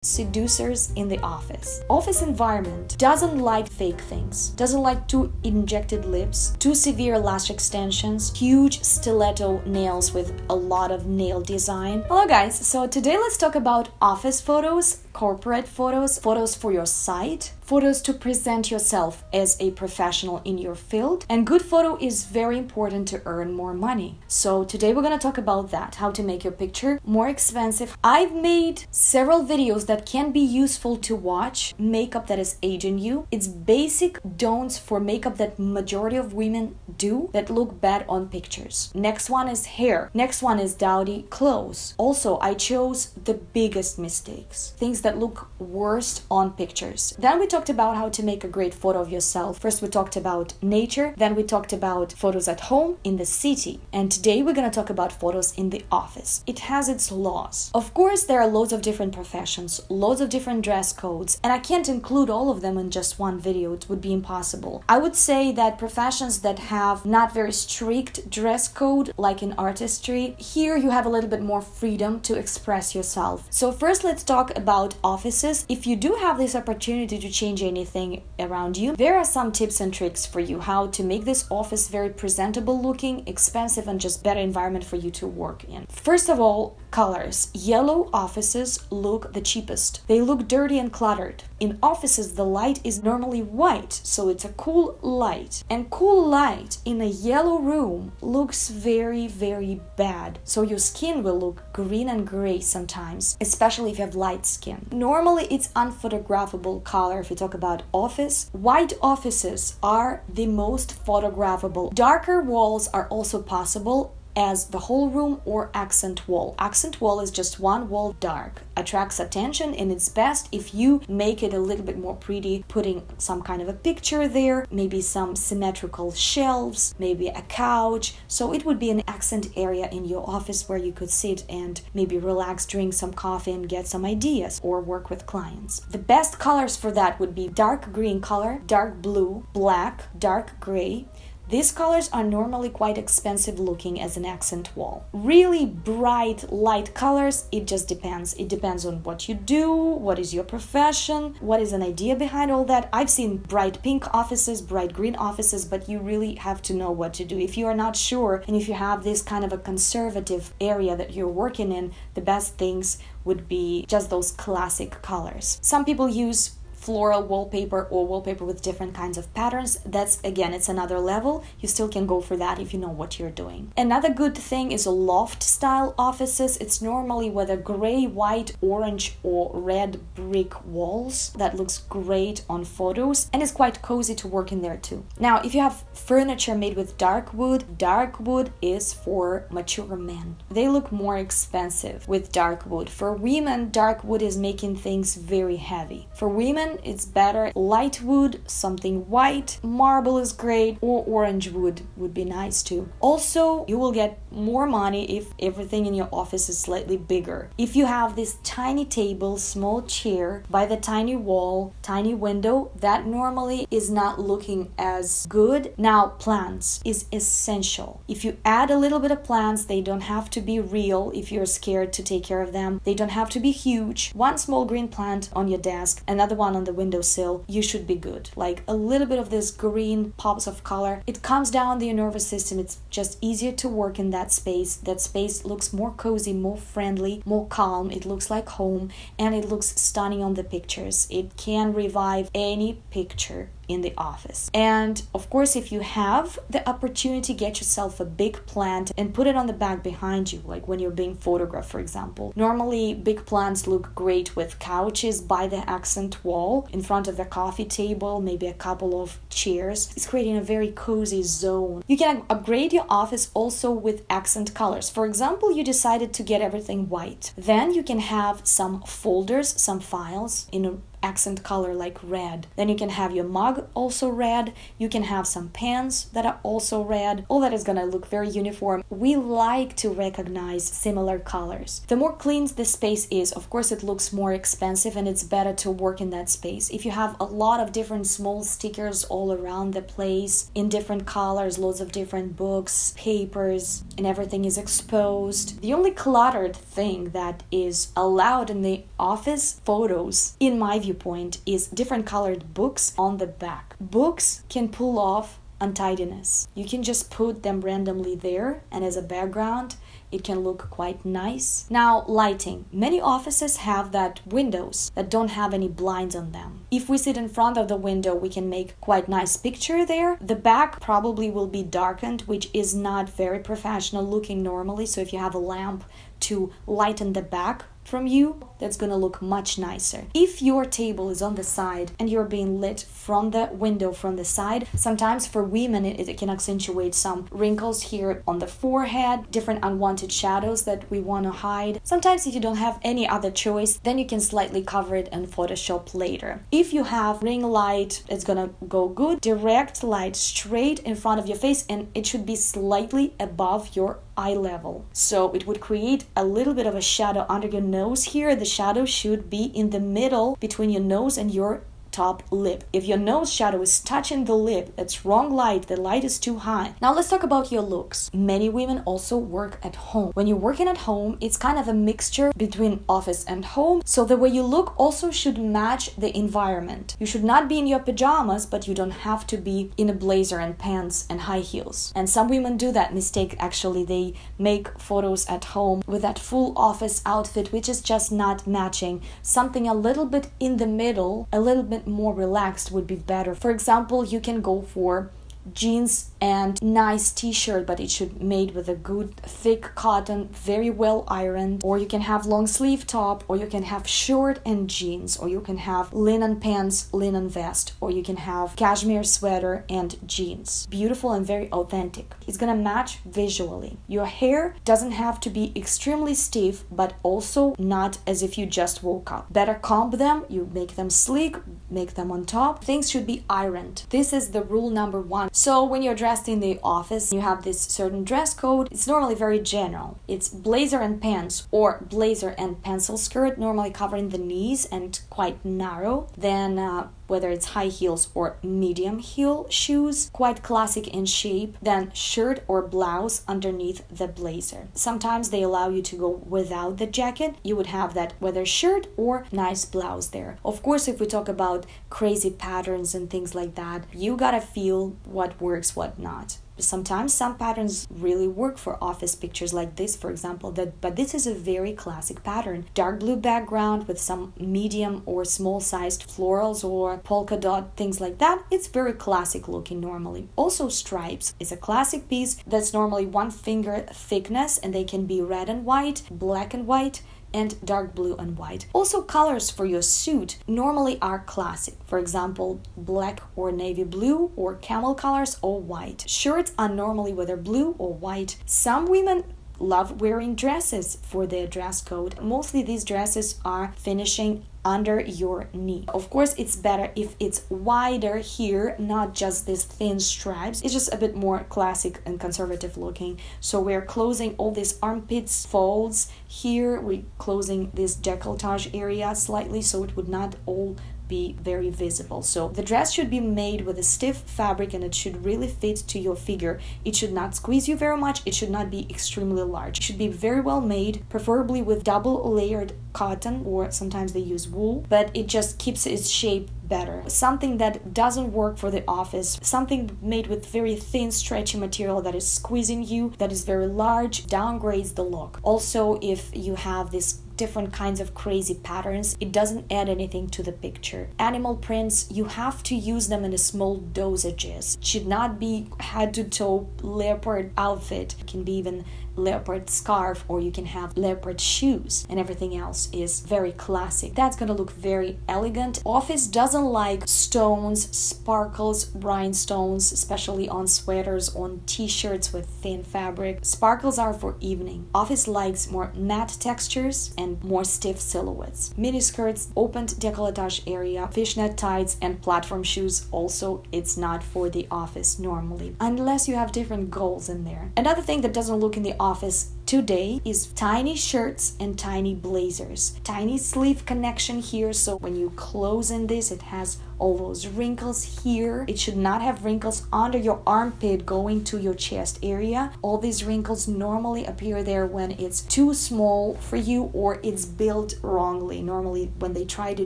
Seducers in the office. Office environment doesn't like fake things, doesn't like too injected lips, too severe lash extensions, huge stiletto nails with a lot of nail design. Hello guys, so today let's talk about office photos, corporate photos, photos for your site, photos to present yourself as a professional in your field. And good photo is very important to earn more money. So today we're going to talk about that, how to make your picture more expensive. I've made several videos that can be useful to watch. Makeup that is aging you. It's basic don'ts for makeup that majority of women do that look bad on pictures. Next one is hair. Next one is dowdy clothes. Also, I chose the biggest mistakes, things that look worst on pictures. Then we talked about how to make a great photo of yourself. First we talked about nature, then we talked about photos at home, in the city, and today we're going to talk about photos in the office. It has its laws. Of course, there are loads of different professions, loads of different dress codes, and I can't include all of them in just one video. It would be impossible. I would say that professions that have not very strict dress code, like in artistry, here you have a little bit more freedom to express yourself. So first let's talk about offices. If you do have this opportunity to change anything around you, there are some tips and tricks for you how to make this office very presentable looking, expensive, and just better environment for you to work in. First of all, colors. Yellow offices look the cheapest. They look dirty and cluttered. In offices, the light is normally white, so it's a cool light. And cool light in a yellow room looks very, very bad. So your skin will look green and gray sometimes, especially if you have light skin. Normally, it's unphotographable color if you talk about office. White offices are the most photographable. Darker walls are also possible as the whole room or accent wall. Accent wall is just one wall dark, attracts attention, and it's best if you make it a little bit more pretty, putting some kind of a picture there, maybe some symmetrical shelves, maybe a couch. So it would be an accent area in your office where you could sit and maybe relax, drink some coffee and get some ideas or work with clients. The best colors for that would be dark green color, dark blue, black, dark gray. These colors are normally quite expensive looking as an accent wall. Really bright, light colors, it just depends. It depends on what you do, what is your profession, what is an idea behind all that. I've seen bright pink offices, bright green offices, but you really have to know what to do. If you are not sure, and if you have this kind of a conservative area that you're working in, the best things would be just those classic colors. Some people use floral wallpaper or wallpaper with different kinds of patterns. That's, again, it's another level. You still can go for that if you know what you're doing. Another good thing is loft style offices. It's normally whether gray, white, orange, or red brick walls. That looks great on photos and it's quite cozy to work in there too. Now, if you have furniture made with dark wood is for mature men. They look more expensive with dark wood. For women, dark wood is making things very heavy. For women, it's better light wood, something white, marble is great, or orange wood would be nice too. Also, you will get more money if everything in your office is slightly bigger. If you have this tiny table, small chair by the tiny wall, tiny window, that normally is not looking as good. Now, plants is essential. If you add a little bit of plants, they don't have to be real if you're scared to take care of them. They don't have to be huge. One small green plant on your desk, another one on the windowsill, you should be good. Like a little bit of this green pops of color, it calms down the nervous system. It's just easier to work in that space. That space looks more cozy, more friendly, more calm. It looks like home and it looks stunning on the pictures. It can revive any picture in the office. And of course, if you have the opportunity, get yourself a big plant and put it on the back behind you, like when you're being photographed, for example. Normally, big plants look great with couches by the accent wall, in front of the coffee table, maybe a couple of chairs. It's creating a very cozy zone. You can upgrade your office also with accent colors. For example, you decided to get everything white. Then you can have some folders, some files in accent color like red. Then you can have your mug also red. You can have some pants that are also red. All that is gonna look very uniform. We like to recognize similar colors. The more clean the space is, of course it looks more expensive and it's better to work in that space. If you have a lot of different small stickers all around the place in different colors, lots of different books, papers, and everything is exposed. The only cluttered thing that is allowed in the office photos, in my viewpoint, is different colored books on the back. Books can pull off untidiness. You can just put them randomly there, and as a background it can look quite nice. Now, lighting. Many offices have that windows that don't have any blinds on them. If we sit in front of the window, we can make quite nice picture there. The back probably will be darkened, which is not very professional looking normally. So if you have a lamp to lighten the back from you, that's gonna look much nicer. If your table is on the side and you're being lit from the window from the side, sometimes for women it can accentuate some wrinkles here on the forehead, different unwanted shadows that we want to hide. Sometimes if you don't have any other choice, then you can slightly cover it in Photoshop later. If you have ring light, it's gonna go good. Direct light straight in front of your face, and it should be slightly above your eye level. So it would create a little bit of a shadow under your nose here. The shadow should be in the middle between your nose and your top lip. If your nose shadow is touching the lip, that's wrong light. The light is too high. Now let's talk about your looks. Many women also work at home. When you're working at home, it's kind of a mixture between office and home. So the way you look also should match the environment. You should not be in your pajamas, but you don't have to be in a blazer and pants and high heels. And some women do that mistake. Actually, they make photos at home with that full office outfit, which is just not matching. Something a little bit in the middle, a little bit more relaxed would be better. For example, you can go for jeans and nice t-shirt, but it should be made with a good thick cotton, very well ironed. Or you can have long sleeve top, or you can have short and jeans, or you can have linen pants, linen vest, or you can have cashmere sweater and jeans. Beautiful and very authentic. It's gonna match visually. Your hair doesn't have to be extremely stiff, but also not as if you just woke up. Better comb them, you make them sleek, make them on top. Things should be ironed. This is the rule number one. So when you're dressed in the office, you have this certain dress code. It's normally very general. It's blazer and pants or blazer and pencil skirt, normally covering the knees and quite narrow. Then whether it's high heels or medium heel shoes, quite classic in shape. Then shirt or blouse underneath the blazer. Sometimes they allow you to go without the jacket. You would have that whether shirt or nice blouse there. Of course, if we talk about crazy patterns and things like that, you gotta feel what works, what not. Sometimes some patterns really work for office pictures like this, for example, but this is a very classic pattern. Dark blue background with some medium or small sized florals or polka dot, things like that. It's very classic looking normally. Also stripes is a classic piece that's normally 1 finger thickness, and they can be red and white, black and white, and dark blue and white. Also, colors for your suit normally are classic. For example, black or navy blue or camel colors or white. Shirts are normally whether blue or white. Some women love wearing dresses for their dress code. Mostly these dresses are finishing under your knee. Of course, it's better if it's wider here, not just these thin stripes. It's just a bit more classic and conservative looking. So we're closing all these armpits folds here. We're closing this décolletage area slightly so it would not all be very visible. So the dress should be made with a stiff fabric, and it should really fit to your figure. It should not squeeze you very much. It should not be extremely large. It should be very well made, preferably with double layered cotton, or sometimes they use wool, but it just keeps its shape better. Something that doesn't work for the office, something made with very thin stretchy material that is squeezing you, that is very large, downgrades the look. Also, if you have this different kinds of crazy patterns, it doesn't add anything to the picture. Animal prints, you have to use them in a small dosages. It should not be head to toe leopard outfit. It can be even leopard scarf, or you can have leopard shoes, and everything else is very classic. That's gonna look very elegant. Office doesn't like stones, sparkles, rhinestones, especially on sweaters, on t-shirts with thin fabric. Sparkles are for evening. Office likes more matte textures and more stiff silhouettes. Mini skirts, opened décolletage area, fishnet tights, and platform shoes also, it's not for the office normally, unless you have different goals in there. Another thing that doesn't look in the office today is tiny shirts and tiny blazers. Tiny sleeve connection here, so when you close in this, it has all those wrinkles here. It should not have wrinkles under your armpit going to your chest area. All these wrinkles normally appear there when it's too small for you or it's built wrongly. Normally when they try to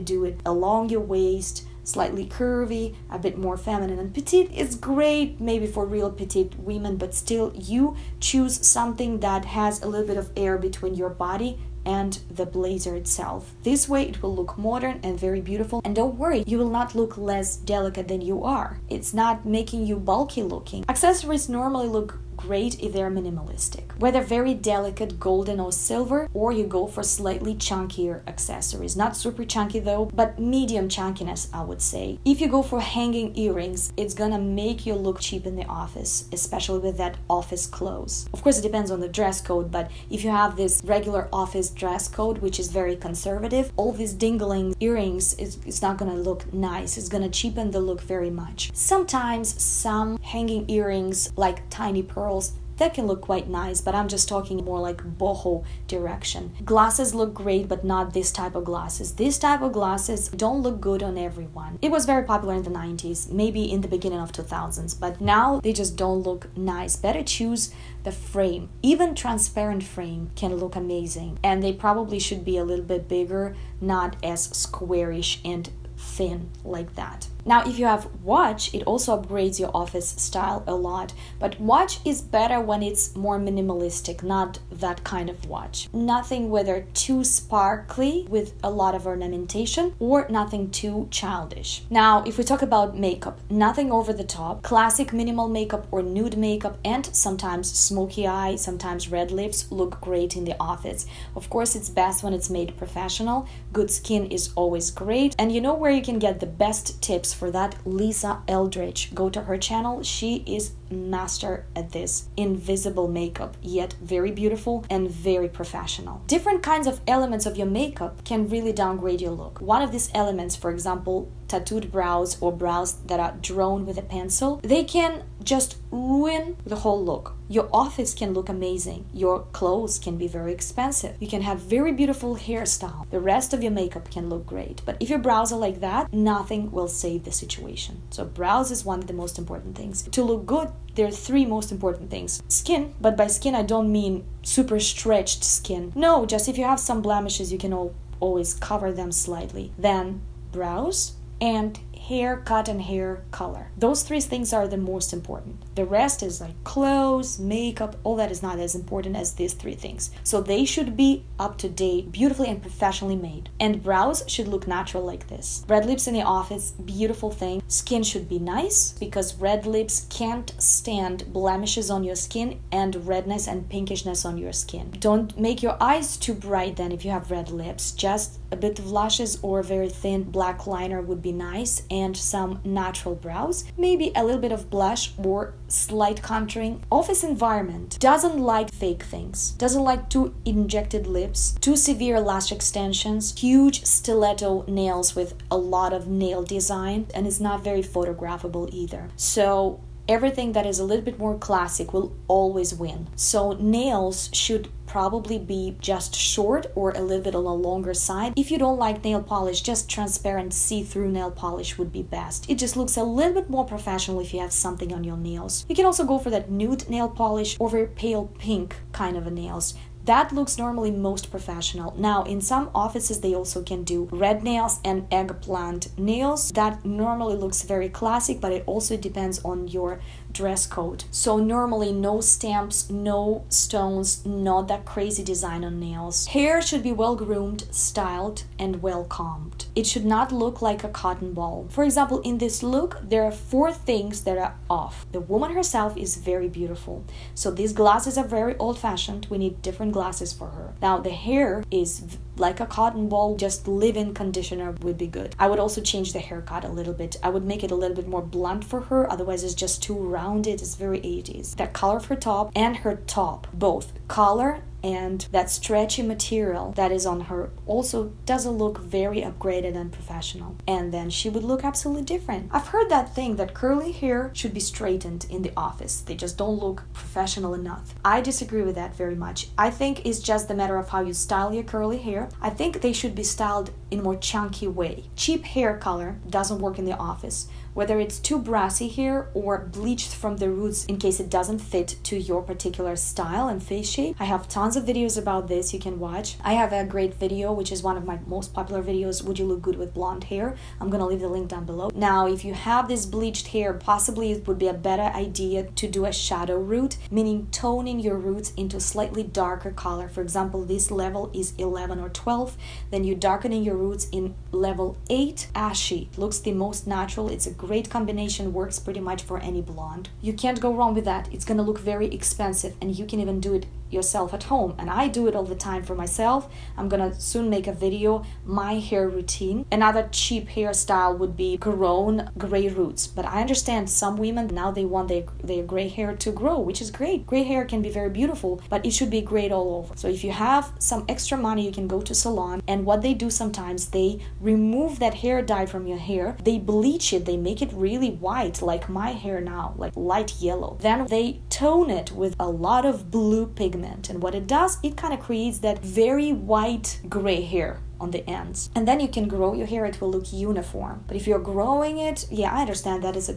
do it along your waist, slightly curvy, a bit more feminine and petite, is great maybe for real petite women, but still you choose something that has a little bit of air between your body and the blazer itself. This way it will look modern and very beautiful, and don't worry, you will not look less delicate than you are. It's not making you bulky looking. Accessories normally look great if they're minimalistic, whether very delicate golden or silver, or you go for slightly chunkier accessories. Not super chunky though, but medium chunkiness, I would say. If you go for hanging earrings, it's gonna make you look cheap in the office, especially with that office clothes. Of course it depends on the dress code, but if you have this regular office dress code which is very conservative, all these dingling earrings it's not gonna look nice. It's gonna cheapen the look very much. Sometimes some hanging earrings like tiny pearls, that can look quite nice, but I'm just talking more like boho direction. Glasses look great, but not this type of glasses. This type of glasses don't look good on everyone. It was very popular in the 90s, maybe in the beginning of 2000s, but now they just don't look nice. Better choose the frame. Even transparent frame can look amazing, and they probably should be a little bit bigger, not as squarish and thin like that. Now, if you have watch, it also upgrades your office style a lot, but watch is better when it's more minimalistic, not that kind of watch. Nothing whether too sparkly with a lot of ornamentation or nothing too childish. Now, if we talk about makeup, nothing over the top. Classic minimal makeup or nude makeup and sometimes smoky eye, sometimes red lips look great in the office. Of course, it's best when it's made professional. Good skin is always great, and you know where you can get the best tips for that? Lisa Eldridge. Go to her channel. She is master at this invisible makeup, yet very beautiful and very professional. Different kinds of elements of your makeup can really downgrade your look. One of these elements, for example, tattooed brows or brows that are drawn with a pencil, they can just ruin the whole look. Your office can look amazing. Your clothes can be very expensive. You can have very beautiful hairstyle. The rest of your makeup can look great. But if your brows are like that, nothing will save the situation. So brows is one of the most important things. To look good, there are three most important things. Skin, but by skin I don't mean super stretched skin. No, just if you have some blemishes, you can always cover them slightly. Then brows and hair cut and hair color. Those three things are the most important. The rest is like clothes, makeup, all that is not as important as these three things. So they should be up to date, beautifully and professionally made. And brows should look natural like this. Red lips in the office, beautiful thing. Skin should be nice because red lips can't stand blemishes on your skin and redness and pinkishness on your skin. Don't make your eyes too bright then if you have red lips. Just a bit of lashes or a very thin black liner would be nice, and some natural brows, maybe a little bit of blush or slight contouring. Office environment doesn't like fake things, doesn't like too injected lips, too severe lash extensions, huge stiletto nails with a lot of nail design, and it's not very photographable either. So everything that is a little bit more classic will always win. So nails should probably be just short or a little bit on a longer side. If you don't like nail polish, just transparent see-through nail polish would be best. It just looks a little bit more professional if you have something on your nails. You can also go for that nude nail polish or very pale pink kind of a nails. That looks normally most professional. Now, in some offices, they also can do red nails and eggplant nails. That normally looks very classic, but it also depends on your dress code. So normally no stamps, no stones, not that crazy design on nails. Hair should be well groomed, styled, and well combed. It should not look like a cotton ball. For example, in this look, there are 4 things that are off. The woman herself is very beautiful. So these glasses are very old-fashioned. We need different glasses for her. Now the hair is like a cotton ball, just leave-in conditioner would be good. I would also change the haircut a little bit. I would make it a little bit more blunt for her, otherwise it's just too rounded. It's very 80s. That color of her top and her top, both color and that stretchy material that is on her also doesn't look very upgraded and professional. And then she would look absolutely different. I've heard that thing that curly hair should be straightened in the office. They just don't look professional enough. I disagree with that very much. I think it's just a matter of how you style your curly hair. I think they should be styled in a more chunky way. Cheap hair color doesn't work in the office. Whether it's too brassy hair or bleached from the roots in case it doesn't fit to your particular style and face shape. I have tons of videos about this you can watch. I have a great video, which is one of my most popular videos, Would You Look Good with Blonde Hair? I'm gonna leave the link down below. Now, if you have this bleached hair, possibly it would be a better idea to do a shadow root, meaning toning your roots into slightly darker color. For example, this level is 11 or 12, then you darkening your roots in level 8, ashy. Looks the most natural. It's a great combination, works pretty much for any blonde. You can't go wrong with that. It's gonna look very expensive, and you can even do it yourself at home, and I do it all the time for myself. I'm gonna soon make a video, my hair routine. Another cheap hairstyle would be grown gray roots, but I understand some women now they want their gray hair to grow, which is great. Gray hair can be very beautiful, but it should be grayed all over. So if you have some extra money, you can go to salon, and what they do sometimes, they remove that hair dye from your hair, they bleach it, they make it really white, like my hair now, like light yellow. Then they tone it with a lot of blue pigment. And what it does, it kind of creates that very white gray hair on the ends. And then you can grow your hair, it will look uniform. But if you're growing it, yeah, I understand that is a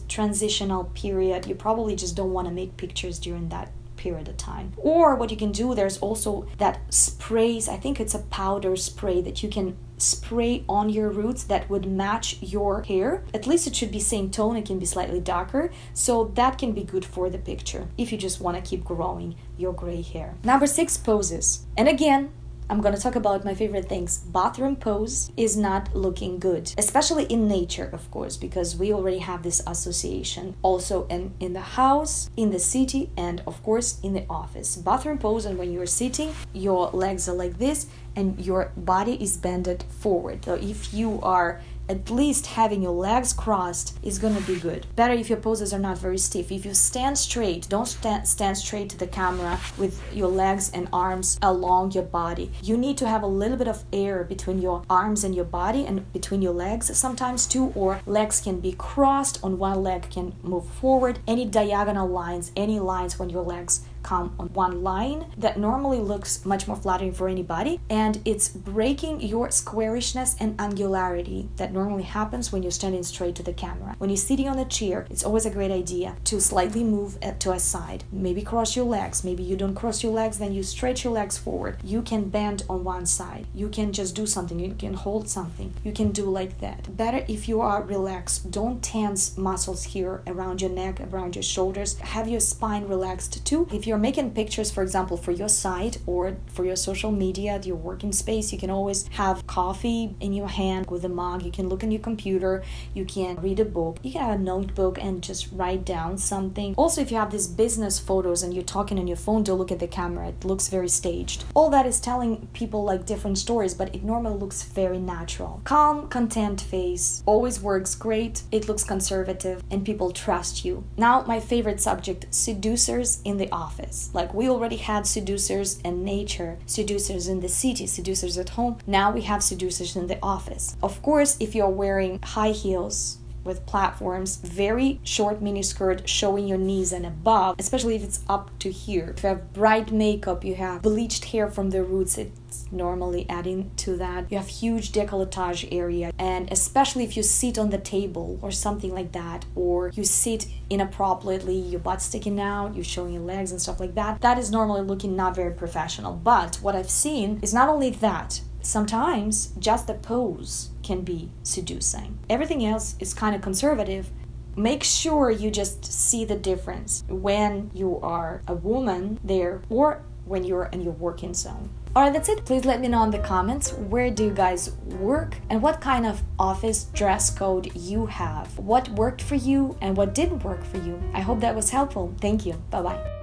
transitional period. You probably just don't want to make pictures during that period of time. Or what you can do, there's also that sprays, I think it's a powder spray that you can spray on your roots that would match your hair. At least it should be same tone, it can be slightly darker, so that can be good for the picture if you just want to keep growing your gray hair. Number 6, poses. And again, I'm gonna talk about my favorite things. Bathroom pose is not looking good, especially in nature, of course, because we already have this association. Also in the house, in the city, and of course in the office. Bathroom pose, and when you're sitting, your legs are like this and your body is bended forward. So if you are at least having your legs crossed is gonna be good. Better if your poses are not very stiff. If you stand straight, don't stand straight to the camera with your legs and arms along your body. You need to have a little bit of air between your arms and your body and between your legs sometimes too, or legs can be crossed, on one leg can move forward. Any diagonal lines, any lines when your legs come on one line, that normally looks much more flattering for anybody, and it's breaking your squarishness and angularity that normally happens when you're standing straight to the camera. When you're sitting on a chair, it's always a great idea to slightly move to a side. Maybe cross your legs. Maybe you don't cross your legs, then you stretch your legs forward. You can bend on one side. You can just do something. You can hold something. You can do like that. Better if you are relaxed. Don't tense muscles here around your neck, around your shoulders. Have your spine relaxed too. If you're making pictures, for example, for your site or for your social media, your working space, you can always have coffee in your hand with a mug. You can look on your computer. You can read a book. You can have a notebook and just write down something. Also, if you have these business photos and you're talking on your phone, don't look at the camera. It looks very staged. All that is telling people like different stories, but it normally looks very natural. Calm, content face always works great. It looks conservative and people trust you. Now, my favorite subject, seducers in the office. Like we already had seducers in nature, seducers in the city, seducers at home. Now we have seducers in the office. Of course, if you're wearing high heels with platforms, very short miniskirt showing your knees and above, especially if it's up to here. If you have bright makeup, you have bleached hair from the roots, it's normally adding to that. You have huge décolletage area, and especially if you sit on the table or something like that, or you sit inappropriately, your butt sticking out, you're showing your legs and stuff like that, that is normally looking not very professional. But what I've seen is not only that, sometimes just the pose can be seducing. Everything else is kind of conservative, make sure you just see the difference when you are a woman there or when you're in your working zone. Alright, that's it. Please let me know in the comments, where do you guys work and what kind of office dress code you have. What worked for you and what didn't work for you. I hope that was helpful. Thank you. Bye-bye.